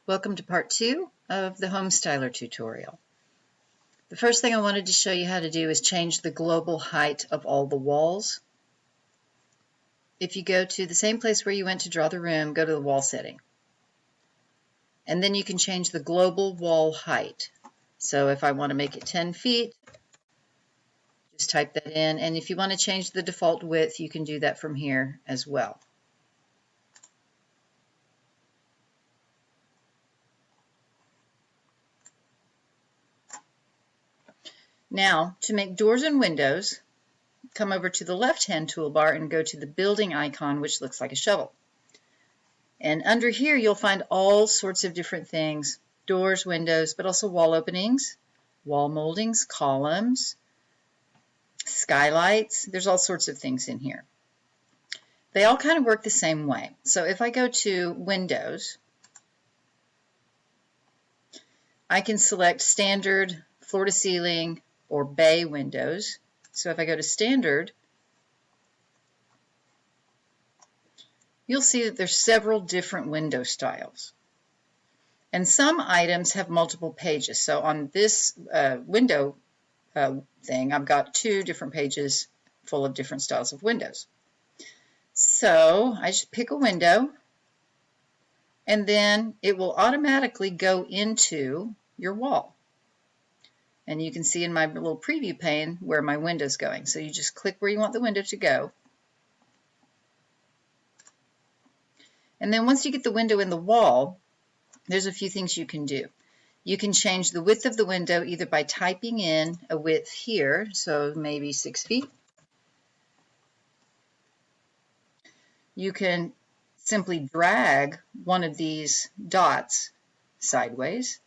Welcome to part 2 of the Homestyler tutorial. The first thing I wanted to show you how to do is change the global height of all the walls. If you go to the same place where you went to draw the room, go to the wall setting. And then you can change the global wall height. So if I want to make it 10 feet, just type that in. And if you want to change the default width, you can do that from here as well. Now, to make doors and windows, come over to the left-hand toolbar and go to the building icon, which looks like a shovel. And under here, you'll find all sorts of different things, doors, windows, but also wall openings, wall moldings, columns, skylights. There's all sorts of things in here. They all kind of work the same way. So if I go to Windows, I can select Standard, Floor to Ceiling, or Bay windows. So if I go to Standard, you'll see that there's several different window styles. And some items have multiple pages. So on this window thing, I've got 2 different pages full of different styles of windows. So I just pick a window, and then it will automatically go into your wall. And you can see in my little preview pane where my window's going. So you just click where you want the window to go. And then once you get the window in the wall, there's a few things you can do. You can change the width of the window either by typing in a width here, so maybe 6 feet. You can simply drag one of these dots sideways.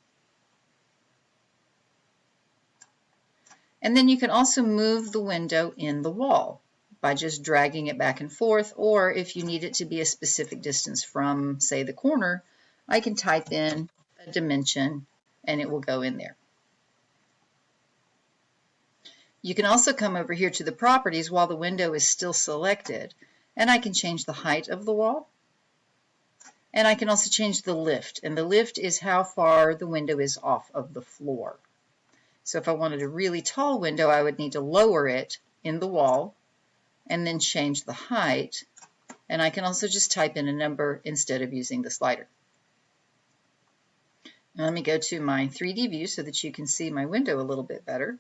And then you can also move the window in the wall by just dragging it back and forth, or if you need it to be a specific distance from, say, the corner, I can type in a dimension and it will go in there. You can also come over here to the properties while the window is still selected, and I can change the height of the wall. And I can also change the lift, and the lift is how far the window is off of the floor. So if I wanted a really tall window, I would need to lower it in the wall and then change the height. And I can also just type in a number instead of using the slider. Now let me go to my 3D view so that you can see my window a little bit better.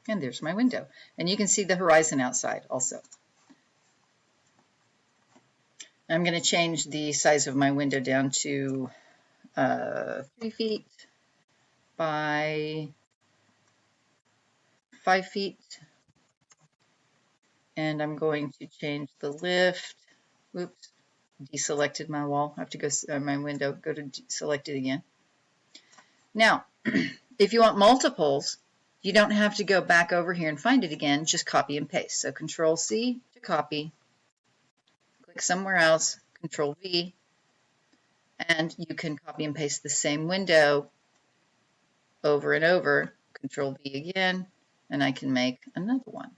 And there's my window. And you can see the horizon outside also. I'm going to change the size of my window down to 3 feet by 5 feet. And I'm going to change the lift. Oops, deselected my wall. I have to go my window, go to select it again. Now, if you want multiples, you don't have to go back over here and find it again, just copy and paste. So Control C to copy, click somewhere else, Control V, and you can copy and paste the same window over and over, Control V again, and I can make another one.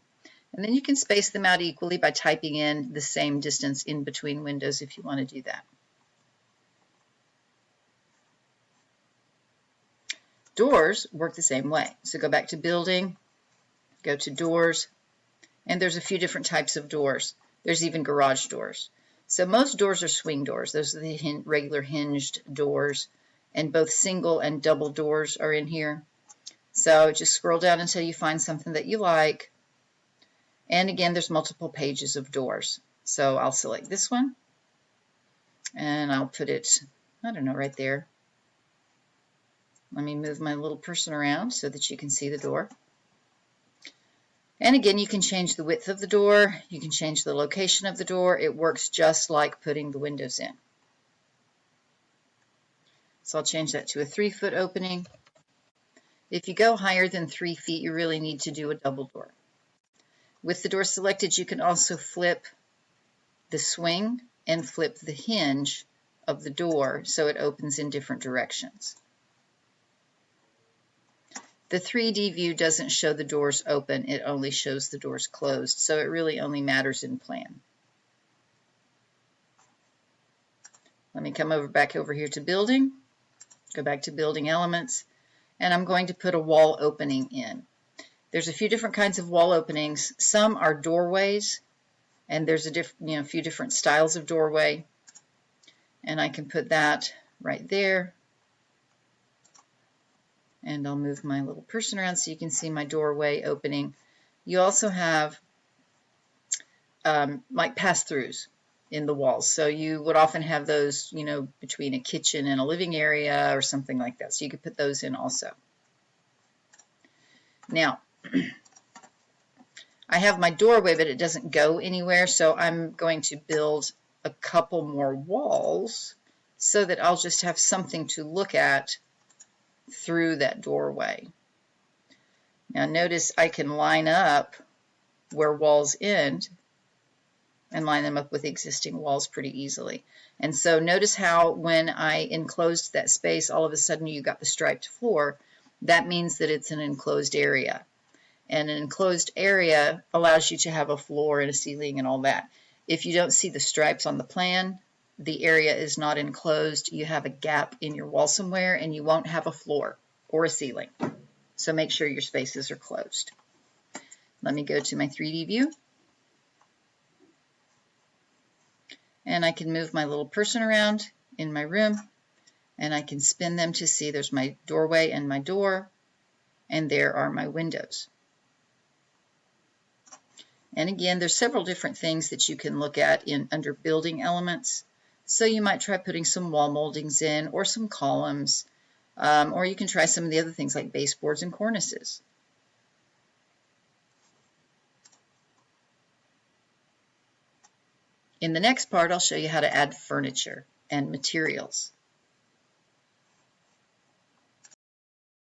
And then you can space them out equally by typing in the same distance in between windows if you want to do that. Doors work the same way. So go back to Building, go to Doors, and there's a few different types of doors. There's even garage doors. So most doors are swing doors. Those are the regular hinged doors, and both single and double doors are in here. So just scroll down until you find something that you like. And again, there's multiple pages of doors. So I'll select this one, and I'll put it, I don't know, right there. Let me move my little person around so that you can see the door. And again, you can change the width of the door. You can change the location of the door. It works just like putting the windows in. So I'll change that to a 3-foot opening. If you go higher than 3 feet, you really need to do a double door. With the door selected, you can also flip the swing and flip the hinge of the door so it opens in different directions. The 3D view doesn't show the doors open, it only shows the doors closed, so it really only matters in plan. Let me come back over here to building, go back to building elements, and I'm going to put a wall opening in. There's a few different kinds of wall openings. Some are doorways, and there's a few different styles of doorway. And I can put that right there. And I'll move my little person around so you can see my doorway opening. You also have like pass-throughs in the walls. So you would often have those, between a kitchen and a living area or something like that. So you could put those in also. Now, I have my doorway, but it doesn't go anywhere. So I'm going to build a couple more walls so that I'll just have something to look at through that doorway. Now notice I can line up where walls end and line them up with existing walls pretty easily. And so notice how when I enclosed that space, all of a sudden you got the striped floor. That means that it's an enclosed area. And an enclosed area allows you to have a floor and a ceiling and all that. If you don't see the stripes on the plan, the area is not enclosed. You have a gap in your wall somewhere and you won't have a floor or a ceiling. So make sure your spaces are closed. Let me go to my 3D view. And I can move my little person around in my room, and I can spin them to see there's my doorway and my door, and there are my windows. And again, there's several different things that you can look at under building elements. So you might try putting some wall moldings in or some columns, or you can try some of the other things like baseboards and cornices. In the next part, I'll show you how to add furniture and materials.